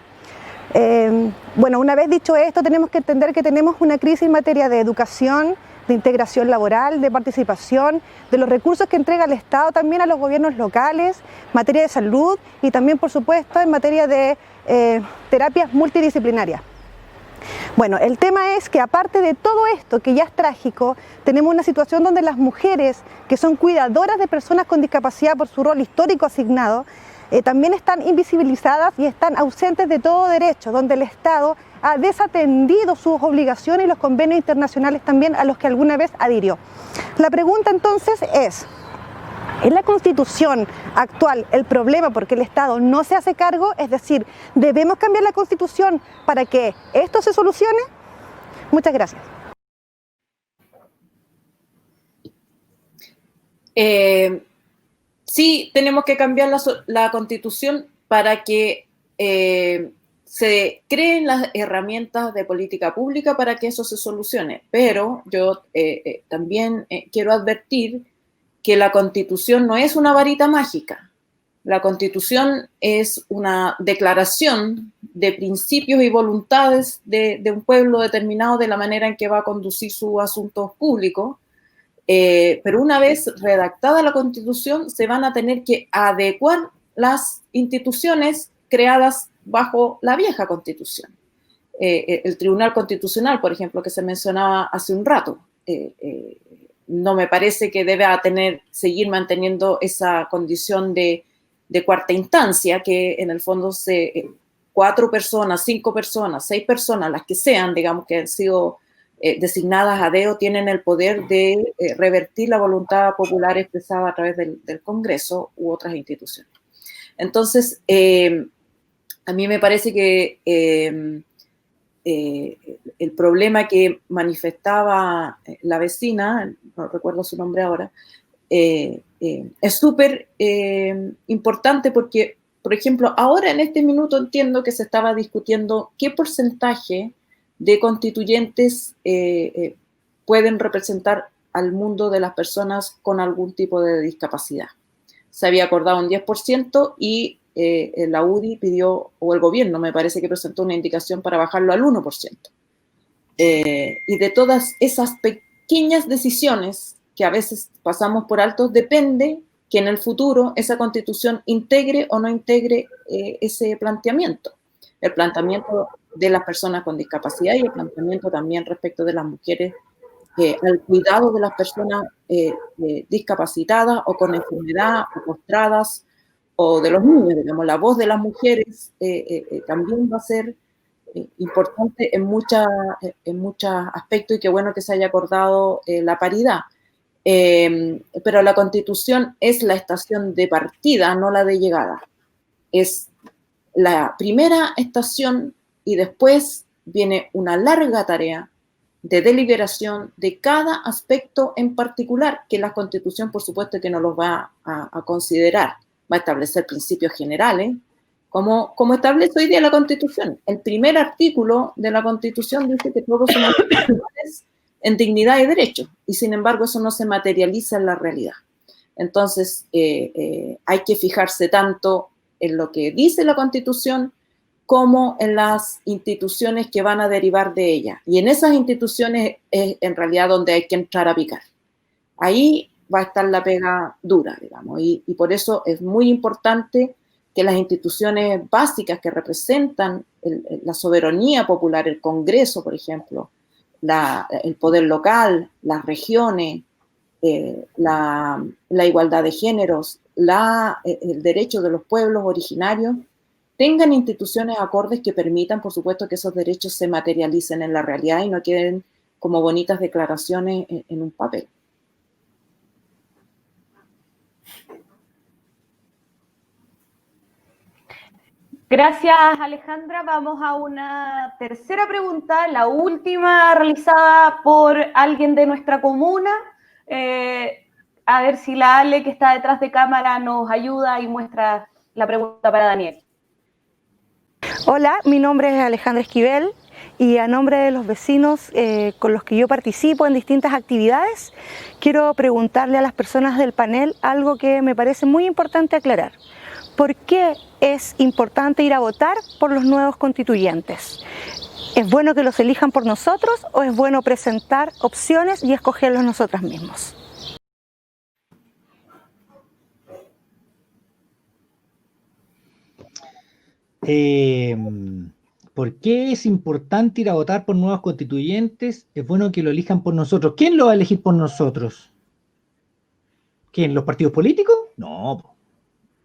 Bueno, una vez dicho esto, tenemos que entender que tenemos una crisis en materia de educación, de integración laboral, de participación, de los recursos que entrega el Estado también a los gobiernos locales, materia de salud y también, por supuesto, en materia de terapias multidisciplinarias. Bueno, el tema es que aparte de todo esto, que ya es trágico, tenemos una situación donde las mujeres, que son cuidadoras de personas con discapacidad por su rol histórico asignado, también están invisibilizadas y están ausentes de todo derecho, donde el Estado ha desatendido sus obligaciones y los convenios internacionales también a los que alguna vez adhirió. La pregunta entonces es la Constitución actual el problema porque el Estado no se hace cargo? Es decir, ¿debemos cambiar la Constitución para que esto se solucione? Muchas gracias. Sí, tenemos que cambiar la Constitución para que se creen las herramientas de política pública para que eso se solucione. Pero yo también quiero advertir que la Constitución no es una varita mágica. La Constitución es una declaración de principios y voluntades de un pueblo determinado de la manera en que va a conducir sus asuntos públicos. Pero una vez redactada la Constitución, se van a tener que adecuar las instituciones creadas bajo la vieja Constitución. El Tribunal Constitucional, por ejemplo, que se mencionaba hace un rato, no me parece que deba seguir manteniendo esa condición de cuarta instancia, que en el fondo 4 personas, 5 personas, 6 personas, las que sean, digamos, que han sido designadas a dedo, tienen el poder de revertir la voluntad popular expresada a través del Congreso u otras instituciones. Entonces, a mí me parece que el problema que manifestaba la vecina, no recuerdo su nombre ahora, es súper importante porque, por ejemplo, ahora en este minuto entiendo que se estaba discutiendo qué porcentaje de constituyentes pueden representar al mundo de las personas con algún tipo de discapacidad. Se había acordado un 10% y la UDI pidió, o el gobierno me parece que presentó una indicación para bajarlo al 1%. Y de todas esas pequeñas decisiones que a veces pasamos por alto, depende que en el futuro esa Constitución integre o no integre ese planteamiento. El planteamiento de las personas con discapacidad y el planteamiento también respecto de las mujeres al cuidado de las personas discapacitadas o con enfermedad o postradas, o de los niños, digamos, la voz de las mujeres también va a ser importante en muchos aspectos, y qué bueno que se haya acordado la paridad. Pero la Constitución es la estación de partida, no la de llegada. Es la primera estación y después viene una larga tarea de deliberación de cada aspecto en particular, que la Constitución, por supuesto, que no los va a considerar. Va a establecer principios generales, como establece hoy día la Constitución. El primer artículo de la Constitución dice que todos somos iguales en dignidad y derechos, y sin embargo eso no se materializa en la realidad. Entonces, hay que fijarse tanto en lo que dice la Constitución como en las instituciones que van a derivar de ella. Y en esas instituciones es en realidad donde hay que entrar a picar. Ahí va a estar la pega dura, digamos, y por eso es muy importante que las instituciones básicas que representan la soberanía popular, el Congreso, por ejemplo, el poder local, las regiones, la igualdad de géneros, el derecho de los pueblos originarios, tengan instituciones acordes que permitan, por supuesto, que esos derechos se materialicen en la realidad y no queden como bonitas declaraciones en un papel. Gracias, Alejandra. Vamos a una tercera pregunta, la última realizada por alguien de nuestra comuna. A ver si la Ale, que está detrás de cámara, nos ayuda y muestra la pregunta para Daniel. Hola, mi nombre es Alejandra Esquivel. y a nombre de los vecinos con los que yo participo en distintas actividades, quiero preguntarle a las personas del panel algo que me parece muy importante aclarar. ¿Por qué es importante ir a votar por los nuevos constituyentes? ¿Es bueno que los elijan por nosotros o es bueno presentar opciones y escogerlos nosotros mismos? ¿Por qué es importante ir a votar por nuevos constituyentes? Es bueno que lo elijan por nosotros. ¿Quién lo va a elegir por nosotros? ¿Quién? ¿Los partidos políticos? No.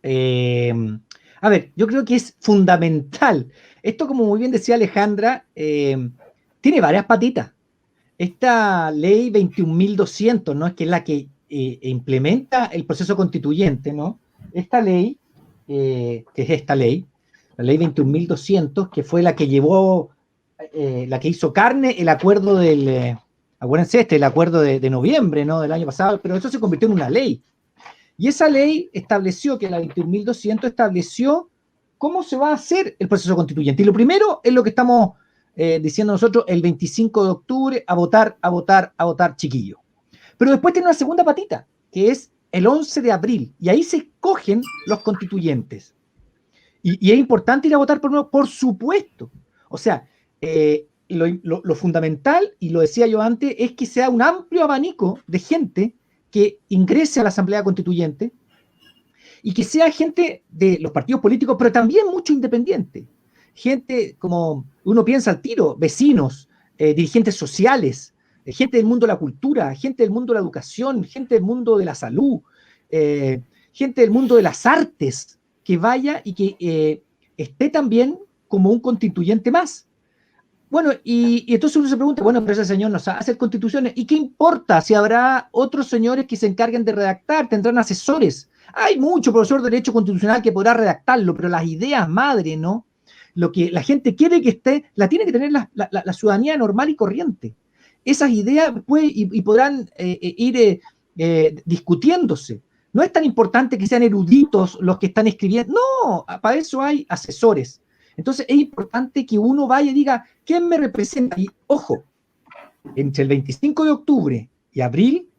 A ver, yo creo que es fundamental. Esto, como muy bien decía Alejandra, tiene varias patitas. Esta ley 21.200, ¿no? Es que es la que implementa el proceso constituyente, ¿no? Esta ley, que es esta ley, la ley 21.200, que fue la que llevó, la que hizo carne el acuerdo del, acuérdense el acuerdo de noviembre, ¿no? Del año pasado, pero eso se convirtió en una ley. Y esa ley estableció, que la 21.200 estableció cómo se va a hacer el proceso constituyente. Y lo primero es lo que estamos diciendo nosotros el 25 de octubre, a votar, chiquillo. Pero después tiene una segunda patita, que es el 11 de abril, y ahí se escogen los constituyentes. Y es importante ir a votar por supuesto. O sea, lo fundamental, y lo decía yo antes, es que sea un amplio abanico de gente que ingrese a la Asamblea Constituyente y que sea gente de los partidos políticos, pero también mucho independiente. Gente, como uno piensa al tiro, vecinos, dirigentes sociales, gente del mundo de la cultura, gente del mundo de la educación, gente del mundo de la salud, gente del mundo de las artes, que vaya y que esté también como un constituyente más. Bueno, y entonces uno se pregunta, bueno, pero ese señor nos hace constituciones, ¿y qué importa si habrá otros señores que se encarguen de redactar, tendrán asesores? Hay mucho profesor de Derecho Constitucional que podrá redactarlo, pero las ideas madre, ¿no? Lo que la gente quiere que esté, la tiene que tener la ciudadanía normal y corriente. Esas ideas podrán ir discutiéndose. No es tan importante que sean eruditos los que están escribiendo, no, para eso hay asesores. Entonces es importante que uno vaya y diga, ¿quién me representa? Y ojo, entre el 25 de octubre y abril,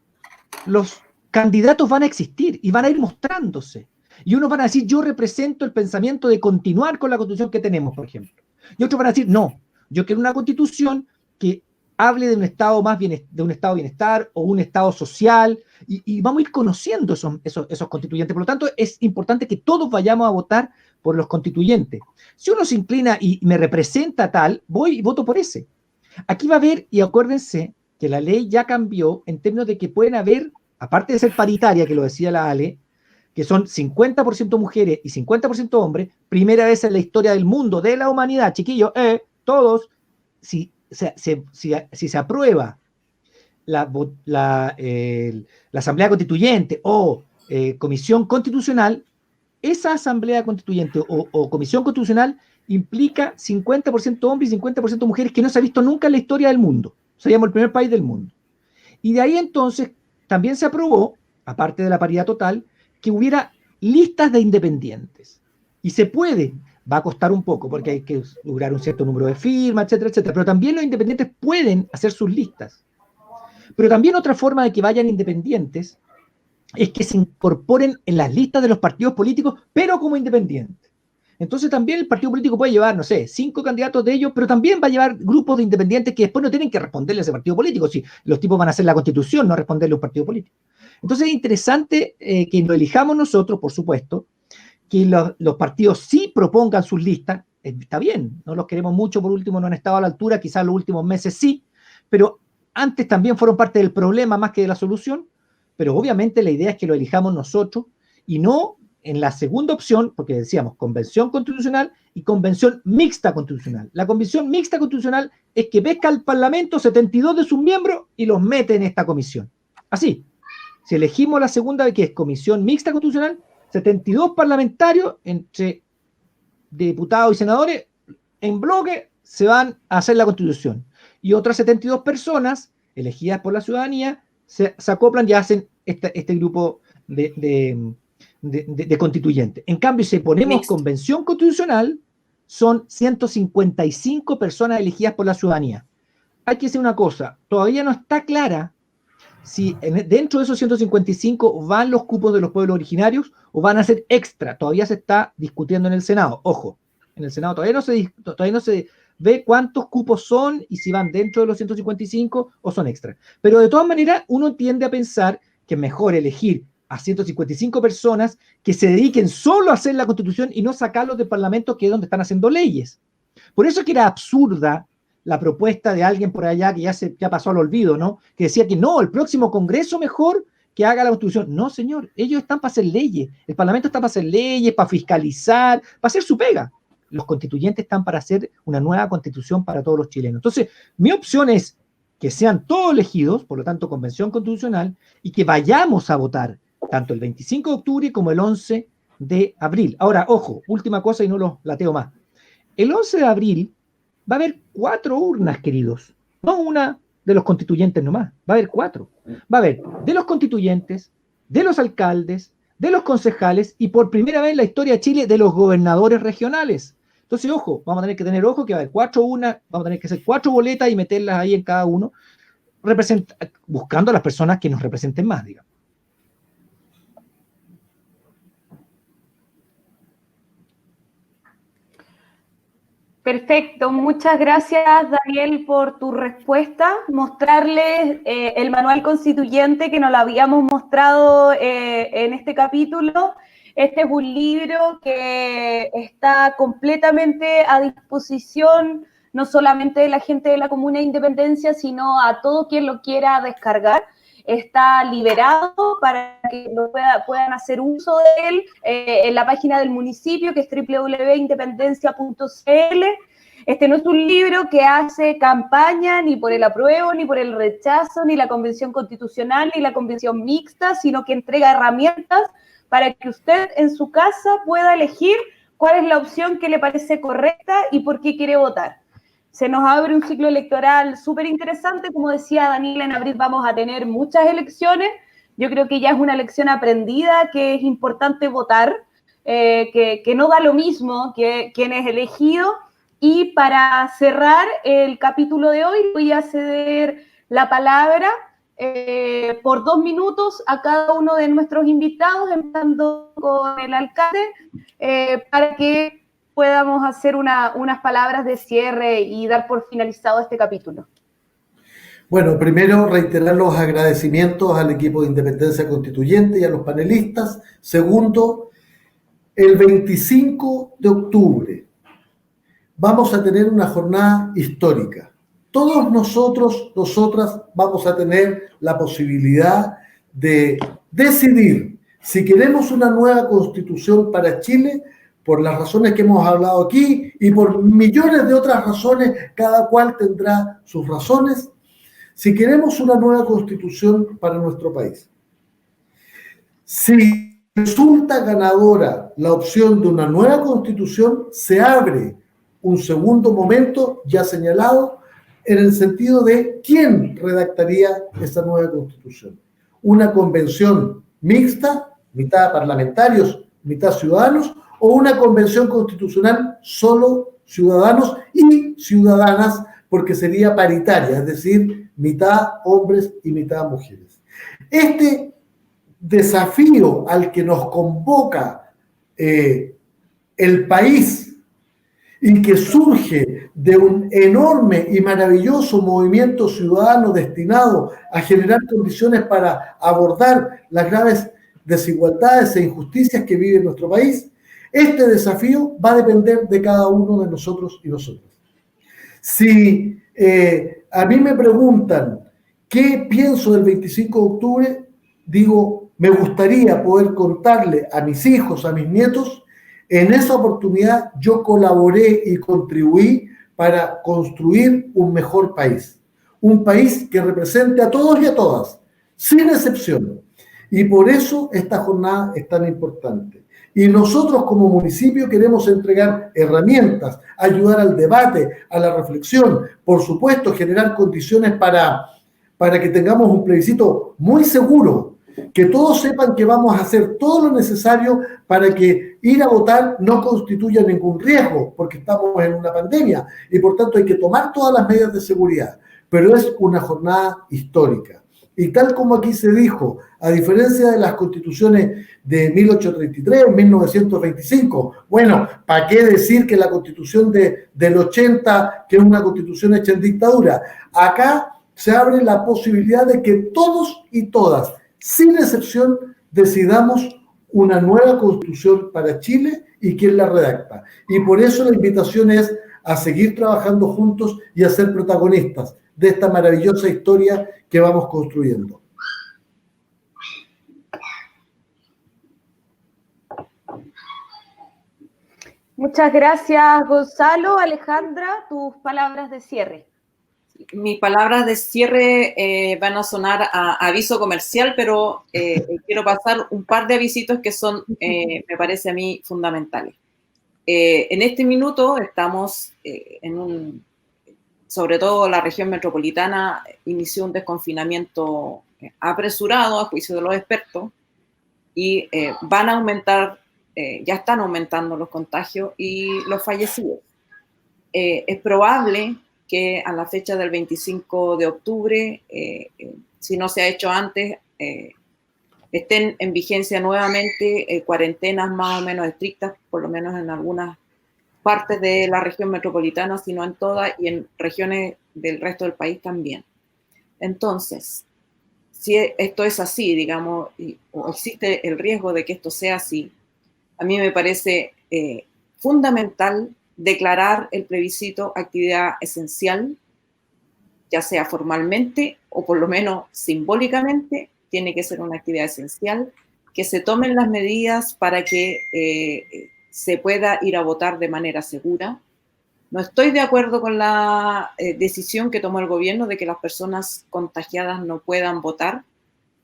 los candidatos van a existir y van a ir mostrándose. Y unos van a decir, yo represento el pensamiento de continuar con la constitución que tenemos, por ejemplo. Y otros van a decir, no, yo quiero una constitución que hable de un estado de un estado de bienestar o un estado social, y vamos a ir conociendo esos constituyentes. Por lo tanto, es importante que todos vayamos a votar por los constituyentes. Si uno se inclina y me representa tal, voy y voto por ese. Aquí va a haber, y acuérdense que la ley ya cambió en términos de que pueden haber, aparte de ser paritaria, que lo decía la Ale, que son 50% mujeres y 50% hombres, primera vez en la historia del mundo, de la humanidad, chiquillos, todos, si se aprueba la Asamblea Constituyente o Comisión Constitucional, esa Asamblea Constituyente o Comisión Constitucional implica 50% hombres y 50% mujeres, que no se ha visto nunca en la historia del mundo. Seríamos el primer país del mundo. Y de ahí entonces también se aprobó, aparte de la paridad total, que hubiera listas de independientes. Y se puede, va a costar un poco, porque hay que lograr un cierto número de firmas, etcétera, etcétera. Pero también los independientes pueden hacer sus listas. Pero también otra forma de que vayan independientes es que se incorporen en las listas de los partidos políticos, pero como independientes. Entonces también el partido político puede llevar, no sé, 5 candidatos de ellos, pero también va a llevar grupos de independientes que después no tienen que responderle a ese partido político. Si los tipos van a hacer la constitución, no responderle a un partido político. Entonces es interesante que lo elijamos nosotros, por supuesto, que los partidos sí propongan sus listas. Está bien, no los queremos mucho, por último no han estado a la altura, quizás los últimos meses sí, pero antes también fueron parte del problema más que de la solución. Pero obviamente la idea es que lo elijamos nosotros y no en la segunda opción, porque decíamos convención constitucional y convención mixta constitucional. La convención mixta constitucional es que pesca al Parlamento 72 de sus miembros y los mete en esta comisión. Así, si elegimos la segunda, que es comisión mixta constitucional, 72 parlamentarios entre diputados y senadores en bloque se van a hacer la constitución. Y otras 72 personas elegidas por la ciudadanía se acoplan y hacen este grupo de constituyentes. En cambio, si ponemos convención constitucional, son 155 personas elegidas por la ciudadanía. Hay que decir una cosa, todavía no está clara si dentro de esos 155 van los cupos de los pueblos originarios o van a ser extra. Todavía se está discutiendo en el Senado. Ojo, en el Senado todavía no se ve cuántos cupos son y si van dentro de los 155 o son extra. Pero de todas maneras, uno tiende a pensar que es mejor elegir a 155 personas que se dediquen solo a hacer la Constitución y no sacarlos del Parlamento, que es donde están haciendo leyes. Por eso es que era absurda la propuesta de alguien por allá que ya pasó al olvido, ¿no? Que decía que no, el próximo Congreso mejor que haga la Constitución. No, señor, ellos están para hacer leyes. El Parlamento está para hacer leyes, para fiscalizar, para hacer su pega. Los constituyentes están para hacer una nueva Constitución para todos los chilenos. Entonces, mi opción es que sean todos elegidos, por lo tanto, Convención Constitucional, y que vayamos a votar tanto el 25 de octubre como el 11 de abril. Ahora, ojo, última cosa y no lo lateo más. El 11 de abril va a haber 4 urnas, queridos. No una de los constituyentes nomás, va a haber 4. Va a haber de los constituyentes, de los alcaldes, de los concejales y por primera vez en la historia de Chile de los gobernadores regionales. Entonces, ojo, vamos a tener que tener ojo que va a haber 4 urnas, vamos a tener que hacer 4 boletas y meterlas ahí en cada uno, buscando a las personas que nos representen más, digamos. Perfecto, muchas gracias Daniel por tu respuesta, mostrarles el manual constituyente que nos lo habíamos mostrado en este capítulo. Este es un libro que está completamente a disposición no solamente de la gente de la Comuna de Independencia, sino a todo quien lo quiera descargar. Está liberado para que puedan hacer uso de él en la página del municipio, que es www.independencia.cl. Este no es un libro que hace campaña ni por el apruebo, ni por el rechazo, ni la convención constitucional, ni la convención mixta, sino que entrega herramientas para que usted en su casa pueda elegir cuál es la opción que le parece correcta y por qué quiere votar. Se nos abre un ciclo electoral súper interesante. Como decía Daniel, en abril vamos a tener muchas elecciones. Yo creo que ya es una lección aprendida, que es importante votar, que no da lo mismo que quien es elegido. Y para cerrar el capítulo de hoy, voy a ceder la palabra por 2 minutos a cada uno de nuestros invitados, empezando con el alcalde, para que podamos hacer unas palabras de cierre y dar por finalizado este capítulo. Bueno, primero reiterar los agradecimientos al equipo de Independencia Constituyente y a los panelistas. Segundo, el 25 de octubre vamos a tener una jornada histórica. Todos nosotros, nosotras, vamos a tener la posibilidad de decidir si queremos una nueva constitución para Chile, por las razones que hemos hablado aquí y por millones de otras razones, cada cual tendrá sus razones, si queremos una nueva constitución para nuestro país. Si resulta ganadora la opción de una nueva constitución, se abre un segundo momento ya señalado en el sentido de quién redactaría esa nueva constitución. Una convención mixta, mitad parlamentarios, mitad ciudadanos, o una convención constitucional solo ciudadanos y ciudadanas, porque sería paritaria, es decir, mitad hombres y mitad mujeres. Este desafío al que nos convoca el país y que surge de un enorme y maravilloso movimiento ciudadano destinado a generar condiciones para abordar las graves desigualdades e injusticias que vive nuestro país, este desafío va a depender de cada uno de nosotros y nosotras. Si a mí me preguntan qué pienso del 25 de octubre, digo, me gustaría poder contarle a mis hijos, a mis nietos, en esa oportunidad yo colaboré y contribuí para construir un mejor país. Un país que represente a todos y a todas, sin excepción. Y por eso esta jornada es tan importante. Y nosotros como municipio queremos entregar herramientas, ayudar al debate, a la reflexión, por supuesto generar condiciones para que tengamos un plebiscito muy seguro, Que todos sepan que vamos a hacer todo lo necesario para que ir a votar no constituya ningún riesgo, porque estamos en una pandemia y por tanto hay que tomar todas las medidas de seguridad. Pero es una jornada histórica. Y tal como aquí se dijo, a diferencia de las constituciones de 1833, 1925, bueno, ¿para qué decir que la constitución del 80, que es una constitución hecha en dictadura? Acá se abre la posibilidad de que todos y todas, sin excepción, decidamos una nueva constitución para Chile y quién la redacta. Y por eso la invitación es a seguir trabajando juntos y a ser protagonistas de esta maravillosa historia que vamos construyendo. Muchas gracias, Gonzalo. Alejandra, tus palabras de cierre. Mis palabras de cierre van a sonar a aviso comercial, pero quiero pasar un par de avisitos que son, me parece a mí, fundamentales. En este minuto estamos sobre todo la región metropolitana inició un desconfinamiento apresurado a juicio de los expertos y van a aumentar, ya están aumentando los contagios y los fallecidos. Es probable que a la fecha del 25 de octubre, si no se ha hecho antes, estén en vigencia nuevamente cuarentenas más o menos estrictas, por lo menos en algunas partes de la región metropolitana, sino en todas, y en regiones del resto del país también. Entonces, si esto es así, digamos, o existe el riesgo de que esto sea así, a mí me parece fundamental declarar el plebiscito actividad esencial, ya sea formalmente o por lo menos simbólicamente, tiene que ser una actividad esencial, que se tomen las medidas para que se pueda ir a votar de manera segura. No estoy de acuerdo con la decisión que tomó el gobierno de que las personas contagiadas no puedan votar,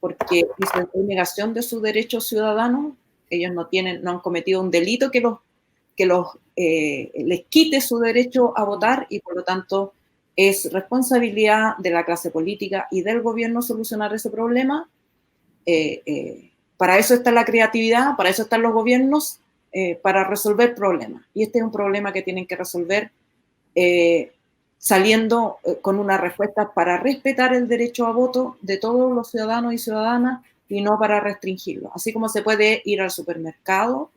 porque es negación de su derecho ciudadano. Ellos no han cometido un delito que les quite su derecho a votar y por lo tanto es responsabilidad de la clase política y del gobierno solucionar ese problema. Para eso está la creatividad, para eso están los gobiernos, para resolver problemas. Y este es un problema que tienen que resolver saliendo con una respuesta para respetar el derecho a voto de todos los ciudadanos y ciudadanas y no para restringirlo. Así como se puede ir al supermercado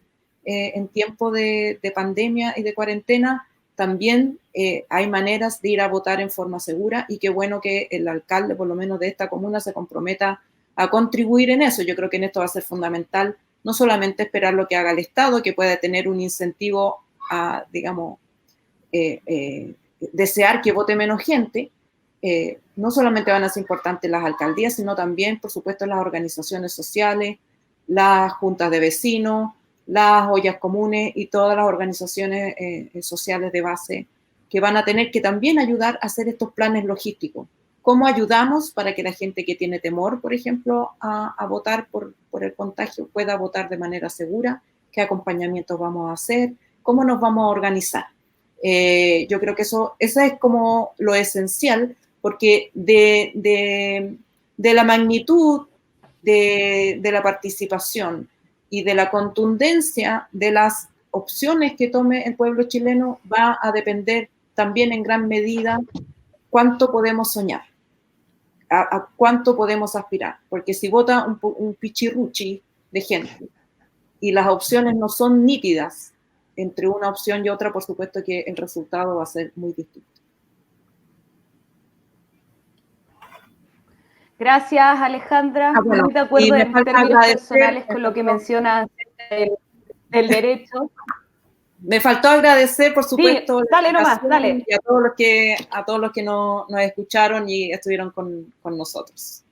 en tiempo de pandemia y de cuarentena, también hay maneras de ir a votar en forma segura y qué bueno que el alcalde, por lo menos de esta comuna, se comprometa a contribuir en eso. Yo creo que en esto va a ser fundamental no solamente esperar lo que haga el Estado, que pueda tener un incentivo a, digamos, desear que vote menos gente. No solamente van a ser importantes las alcaldías, sino también, por supuesto, las organizaciones sociales, las juntas de vecinos, las ollas comunes y todas las organizaciones sociales de base que van a tener que también ayudar a hacer estos planes logísticos. ¿Cómo ayudamos para que la gente que tiene temor, por ejemplo, a votar por el contagio pueda votar de manera segura? ¿Qué acompañamientos vamos a hacer? ¿Cómo nos vamos a organizar? Yo creo que eso es como lo esencial, porque de la magnitud de la participación y de la contundencia de las opciones que tome el pueblo chileno va a depender también en gran medida cuánto podemos soñar, a cuánto podemos aspirar, porque si vota un pichirruchi de gente y las opciones no son nítidas entre una opción y otra, por supuesto que el resultado va a ser muy distinto. Gracias, Alejandra. Bueno, muy de acuerdo en términos personales con lo que mencionas del derecho. Me faltó agradecer, por supuesto, sí, dale nomás, dale. Y a todos los que nos escucharon y estuvieron con nosotros.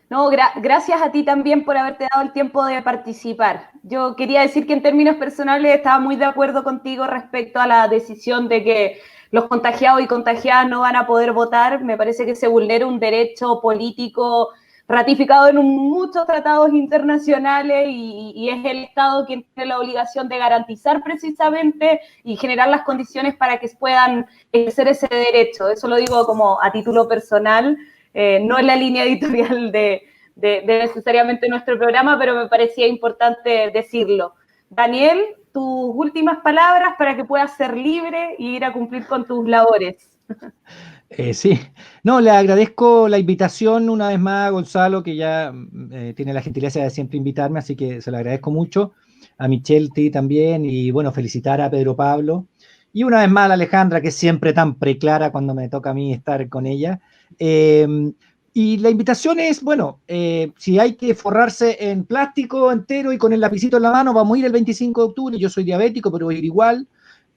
No, gracias a ti también por haberte dado el tiempo de participar. Yo quería decir que en términos personales estaba muy de acuerdo contigo respecto a la decisión de que los contagiados y contagiadas no van a poder votar. Me parece que se vulnera un derecho político ratificado en muchos tratados internacionales y es el Estado quien tiene la obligación de garantizar precisamente y generar las condiciones para que puedan ejercer ese derecho. Eso lo digo como a título personal, no en la línea editorial de necesariamente nuestro programa, pero me parecía importante decirlo. Daniel, tus últimas palabras para que puedas ser libre y ir a cumplir con tus labores. Sí, no, le agradezco la invitación una vez más a Gonzalo, que ya tiene la gentileza de siempre invitarme, así que se lo agradezco mucho. A Michelle T también, y bueno, felicitar a Pedro Pablo. Y una vez más a la Alejandra, que es siempre tan preclara cuando me toca a mí estar con ella. Y la invitación es, bueno, si hay que forrarse en plástico entero y con el lapicito en la mano, vamos a ir el 25 de octubre. Yo soy diabético, pero voy a ir igual.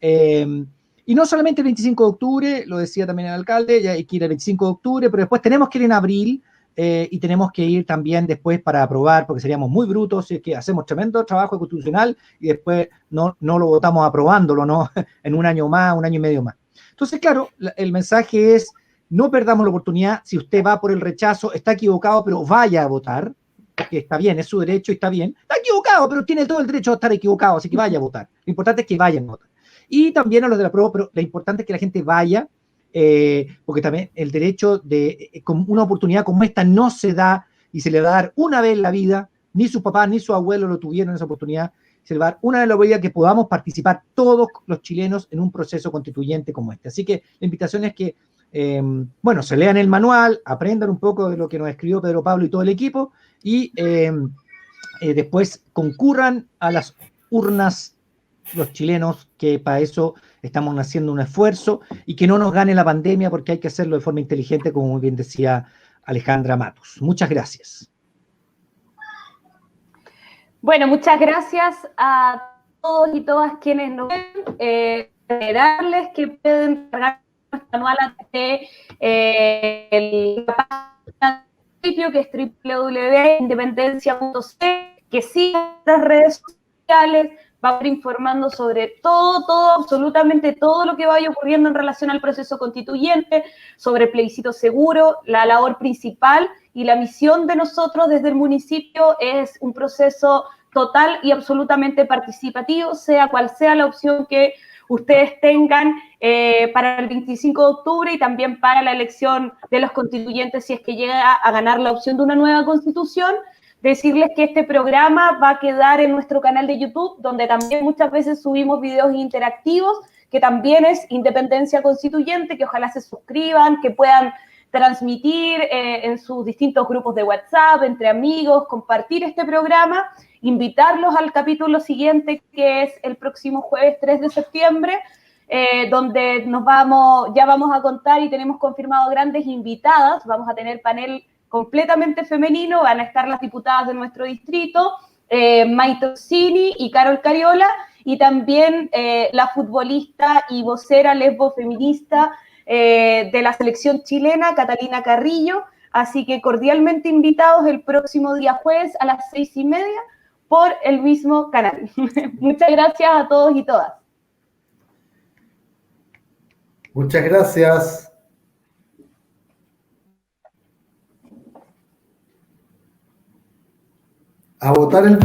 Y no solamente el 25 de octubre, lo decía también el alcalde, ya hay que ir el 25 de octubre, pero después tenemos que ir en abril y tenemos que ir también después para aprobar, porque seríamos muy brutos si es que hacemos tremendo trabajo constitucional y después no lo votamos aprobándolo, ¿no? En un año más, un año y medio más. Entonces, claro, el mensaje es, no perdamos la oportunidad. Si usted va por el rechazo, está equivocado, pero vaya a votar, porque está bien, es su derecho y está bien. Está equivocado, pero tiene todo el derecho a estar equivocado, así que vaya a votar. Lo importante es que vayan a votar. Y también a los de la prueba, pero lo importante es que la gente vaya, porque también el derecho con una oportunidad como esta no se da y se le va a dar una vez en la vida, ni sus papás ni sus abuelos lo tuvieron esa oportunidad, se le va a dar una vez en la vida que podamos participar todos los chilenos en un proceso constituyente como este. Así que la invitación es que, bueno, se lean el manual, aprendan un poco de lo que nos escribió Pedro Pablo y todo el equipo, y después concurran a las urnas los chilenos, que para eso estamos haciendo un esfuerzo, y que no nos gane la pandemia, porque hay que hacerlo de forma inteligente, como muy bien decía Alejandra Matos. Muchas gracias. Bueno, muchas gracias a todos y todas quienes nos ven. Esperarles que pueden cargar nuestro manual de la página del sitio, que es www.independencia.cl, que sigan las redes sociales. Va a ir informando sobre todo, absolutamente todo lo que vaya ocurriendo en relación al proceso constituyente, sobre el plebiscito seguro. La labor principal y la misión de nosotros desde el municipio es un proceso total y absolutamente participativo, sea cual sea la opción que ustedes tengan para el 25 de octubre y también para la elección de los constituyentes, si es que llega a ganar la opción de una nueva constitución. Decirles que este programa va a quedar en nuestro canal de YouTube, donde también muchas veces subimos videos interactivos, que también es Independencia Constituyente, que ojalá se suscriban, que puedan transmitir en sus distintos grupos de WhatsApp, entre amigos, compartir este programa, invitarlos al capítulo siguiente, que es el próximo jueves 3 de septiembre, donde ya vamos a contar y tenemos confirmado grandes invitadas. Vamos a tener panel completamente femenino, van a estar las diputadas de nuestro distrito, Maite Orsini y Carol Cariola, y también la futbolista y vocera lesbo-feminista de la selección chilena, Catalina Carrillo. Así que cordialmente invitados el próximo día jueves a las 6:30 por el mismo canal. Muchas gracias a todos y todas. Muchas gracias. A votar el